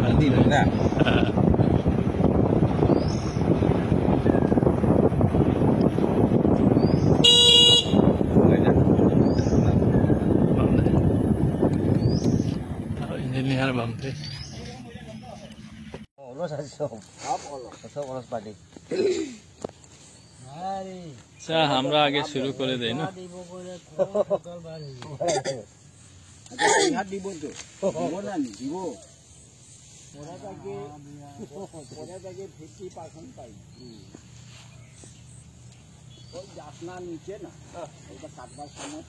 Nanti lah nak. Engineer bangte. Olos asok. Asok olos padi. अच्छा हमरा आगे शुरू करे दे ना হাত দিব তো মোনা নি দিব মোরা থেকে 50% পাই ওই জাসনা নিচে না ওটা কাটবার সময়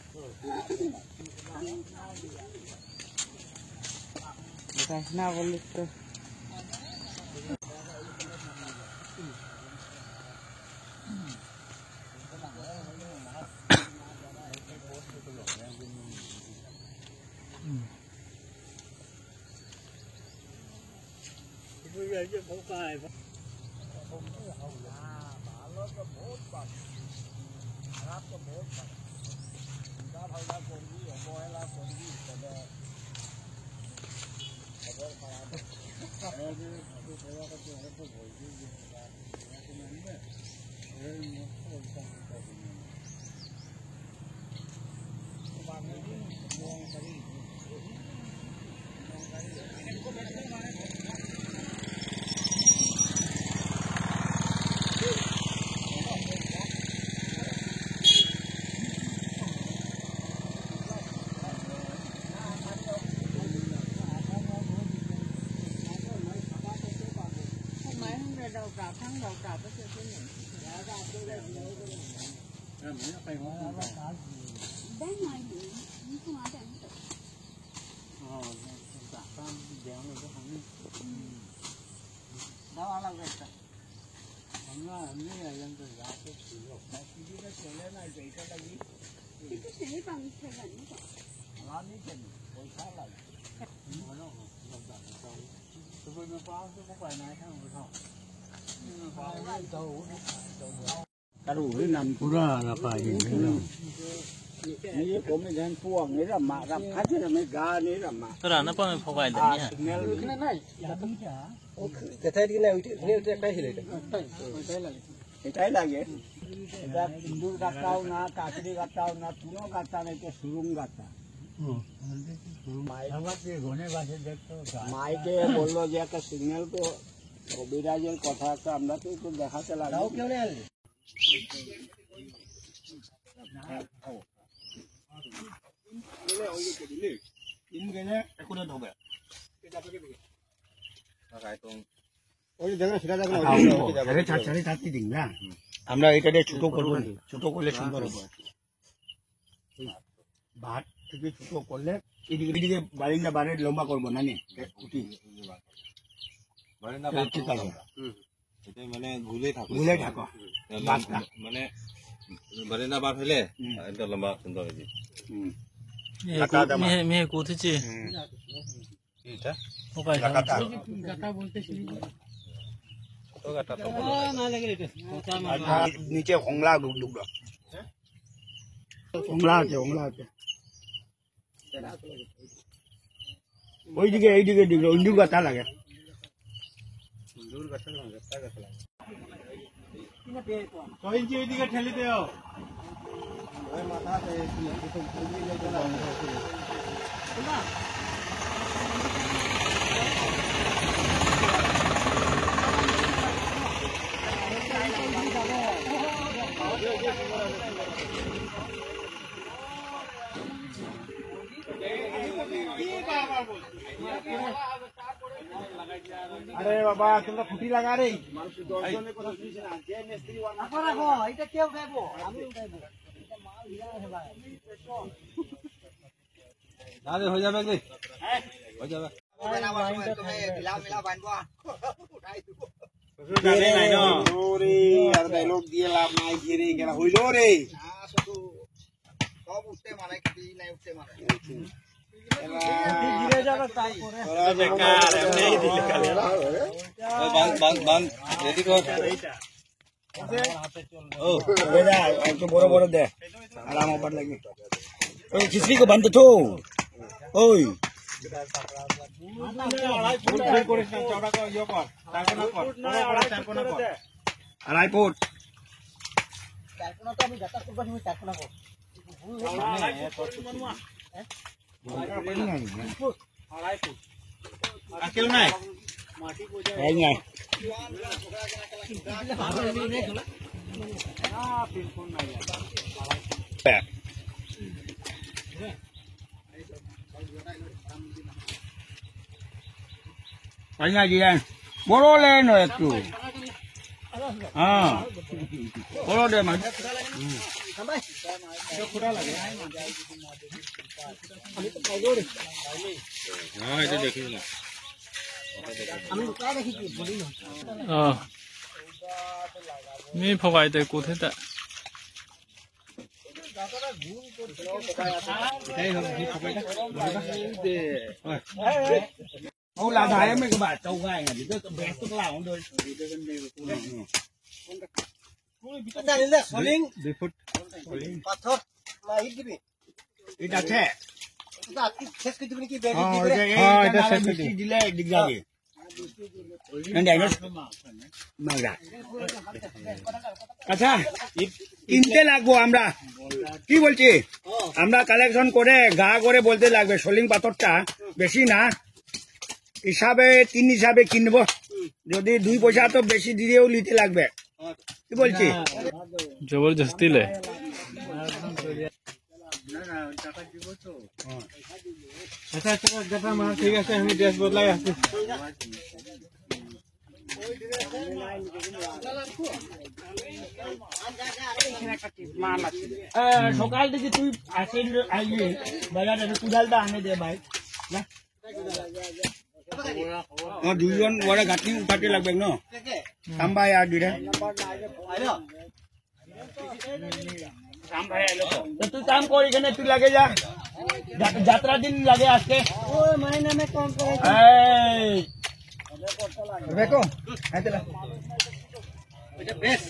জাসনা বলি তো ये भूखा है बालों का बहुत बात खराब तो बहुत बात उनका भला कोई अबोला कोई तबे खबर खराब है जो थोड़ा का जो है तो बोल दी तो नहीं है ये मत ऐसा तो बाद में मोंग करी इनको बैठने मारे Taruh nam pura apa ini? Ini kami jangan puang ni ramah, ramah aja ramah gah ni ramah. Kerana apa yang pakai ini? Signal kena naik. Oh, kita di naik ini udah kayak ini. Kita lagi. Kita mundur gatau na, kaki gatau na, tuno gata na itu surung gata. মাইকে বললো যে একটা signal তো কবিরাজের কথা একটা আমরা তো একটু দেখাতে লাগলো আমরা এটা ছোট করবো ছোট করলে সুন্দর হবে ভাত থেকে ছোট করলে এদিকে বারিন্দা বারের লম্বা করবো না নি ঠিক আছে মানে ঘুলে থাকো মানে বারিন্দা বার হলে এটা লম্বা সুন্দর হয়ে মেয়ে কোথাছে এটা গাটা বলতে শুনি ছোট গাটা তো না লাগে এটা নিচে হোংলা ডুবডুব হোংলা আছে ওইদিকে এইদিকে দিকে ইন্দুর গাতা লাগে কইছি এইদিকে ঠেলি দেও अरे बाबा तुम खुटी लगा रे আরে হয়ে যাবে কি হয়ে যাবে আর ডায়লগ দিয়ে লাভ নাই ঘিরে গেল হইল রে সব উঠতে মানে কি নাই উঠতে মানে ঘিরে যাবে তারপরে বেকার এমনি দিলে খালি বান বান রেডি কর ও রে যা একটু বড় বড় দে আরাম ওপর লাগি ওই খিচড়ি কো বান্ধ তো ওই আড়াই ফুট আকেল নাই বড় লেন একটু হ্যাঁ বড় দে মাছ হ্যাঁ এটা দেখিস না মি ফগাই দে কোথায় তা Ô là thái mấy cái bà trâu gai này thì tôi bé tức là không thôi. Đây là Soling. Đi phút. Pathor. Là hit gibi. এটা আছে। এটা শেষ করে দিবেন কি ব্যাগ দিলে? হ্যাঁ এটা শেষ করে কি দিলে দিক যাবে। ডাইনোস মাগা। আচ্ছা কিনতে লাগবো আমরা কি বলছি আমরা কালেকশন করে গা করে বলতে লাগবে সোলিং পাথরটা বেশি না হিসাবে 3 হিসাবে কিনবো যদি 2 পয়সা তো বেশি দিয়েও নিতে লাগবে কি বলছি জবরদস্তি লে আচ্ছা আচ্ছা দাদা মা ঠিক আছে আমি ড্রেস বদলাই আসছি সকাল থেকে তুই আইলি বাজারে কুদালটা আনে দে ভাই দুজন বড় গাঁথনি উঠাতে লাগবে ন সাম্বাই আর দুইটা তুই কাম কর এখানে তুই লাগে যা যাত্রা দিন লাগে আজকে দেখো বেশ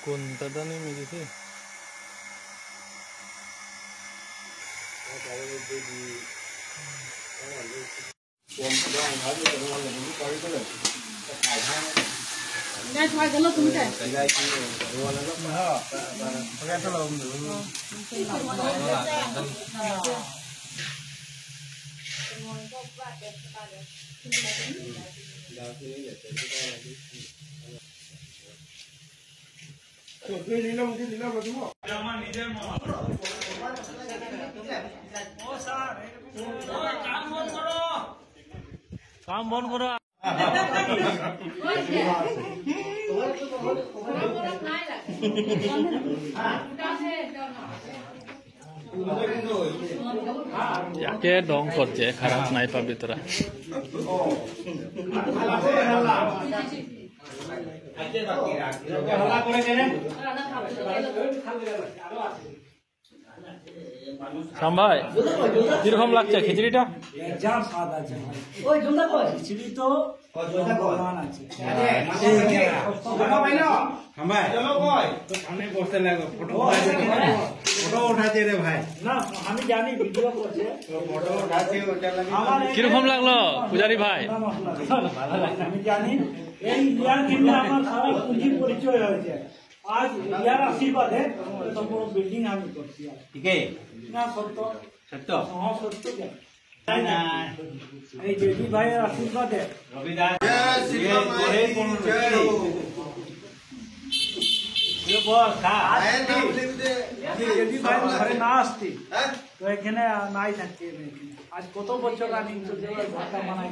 কোনটা দানি মেরেছে কাম বন্ধ করো याके डोंग करছে খারাপ নাই পাবি তোরা সাম্ভাই কিরকম লাগছে খিচুড়িটা একদম স্বাদ আছে ওই জুমদা কই খিচুড়ি তো ভগবান আছে হামাই চলো কই তো সামনে বসতে লাগো ফটো উঠাতে রে ভাই না আমি জানি ভিডিও করছে ফটো উঠাতে ওটা লাগে কিরকম লাগলো পূজারি ভাই আমি জানি এই ইয়ার কিন্তু আমার সবাই পুঁজি পরিচয় হয়েছে आज यार आशीर्वाद है तो वो बिल्डिंग आम्ही करते यार ठीक आहे ना सत्य सत्य हाँ सत्य क्या এই বেবি ভাইয়ের আশীর্বাদ है রবিদাস যদি ভাই ঘরে না আসতি তো এখানে নাই থাকতে আজ কত বছর আগে ঘরটা বানাই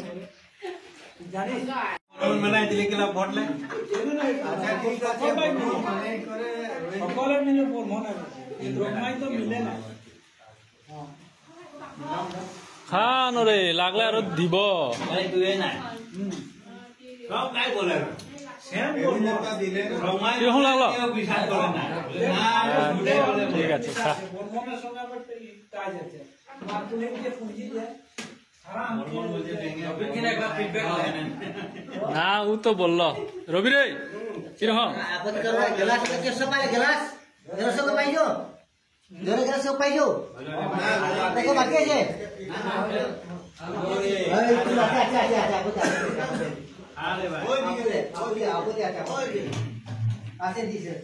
জানিস বানাই দিলে কিনা ভোটলে সকলে মিলে মনে রকমাই তো মিলে না খান রে লাগলে আর দিব তুই নাই সব নাই বলে কিরকম লাগলো বিশ্বাস করে না ঠিক আছে খা মনের সঙ্গে আবার কাজ আছে মার্কেটিং যে পুঁজি দেয় না ও তো বললো রবি রে কিরকম gelas gelas gelas payo gelas payo teko baki aja itu aja aku dia আসেন দিছে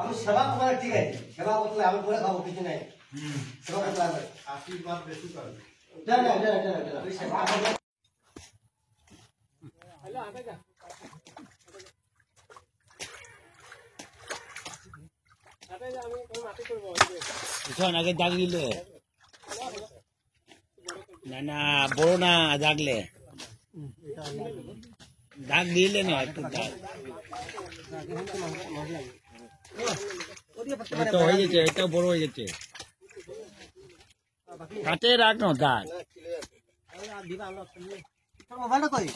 আমি সেবা করা ঠিক আছে সেবা করতে আমি পুরো খাবো কিছু নাই সেবা করতে হবে আশীর্বাদ বেশি করবে না সেবা হ্যালো আগে যা আগে দাগ দিলে না না বড় না দাগলে দাগ দিলে না একটু দাগ এটা হয়ে যাচ্ছে এটা বড় হয়ে যাচ্ছে কাটে রাখ না দাগ মোবাইলটা কই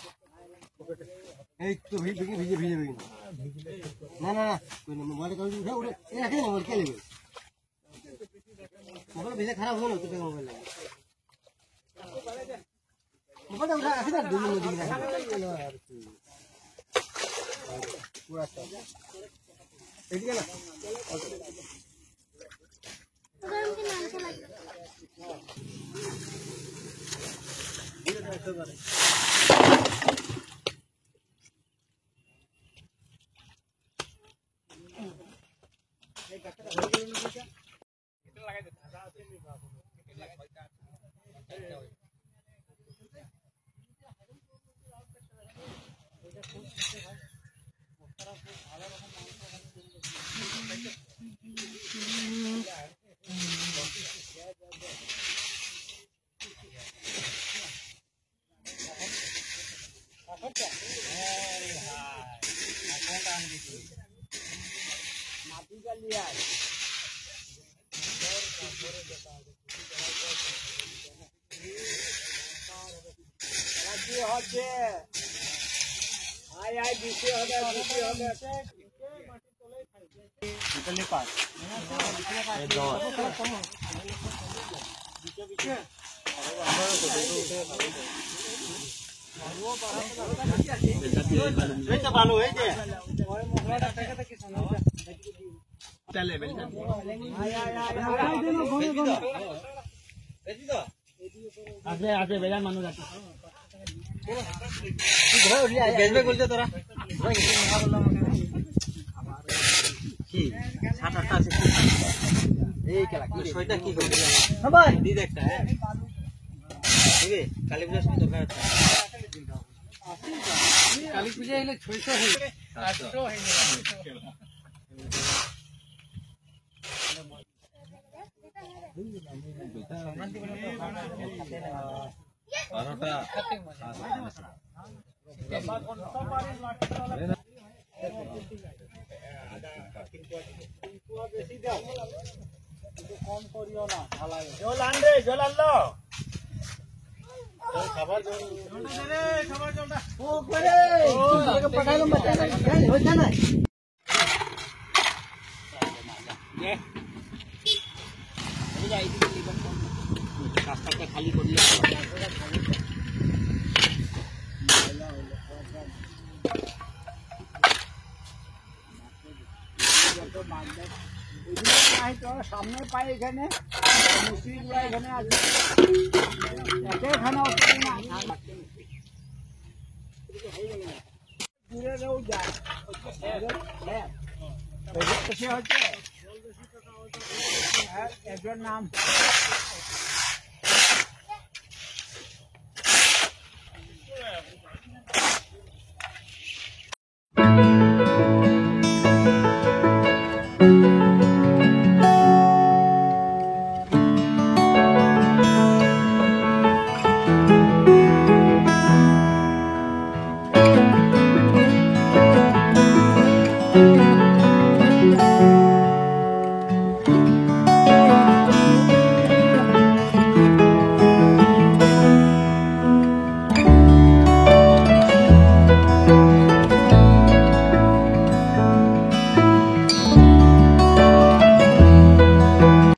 এই তো ভিজে না মোবাইলটা কই উঠে উঠে এ রাখে না মোবাইল কে নেবে মোবাইল ভিজে খারাপ হলো তো মোবাইল মোবাইলটা উঠা রাখে না দুই মিনিট রাখে পুরা এদিকে না ভালো হয়েছে আছে বেজান মানুষ আছে বেচবে বলতে তোরা কি 7-8টা আছে এই খেলা কি ছয়টা কি করবে সবাই দিদ একটা হ্যাঁ দিবে কালী পূজার সময় দরকার আছে কালী পূজা হলে 600 হই 800 হই কম করিও না ভালো জল আনবে জল আনলো খাবার জল রে খাবার জলটা ও করে তোকে পাঠালাম বাচ্চা হইছে না রাস্তাটা খালি করলে সামনে পাই এখানে মুসলিমরা এখানে আছে এখানে দূরে যায় সে হচ্ছে একজন নাম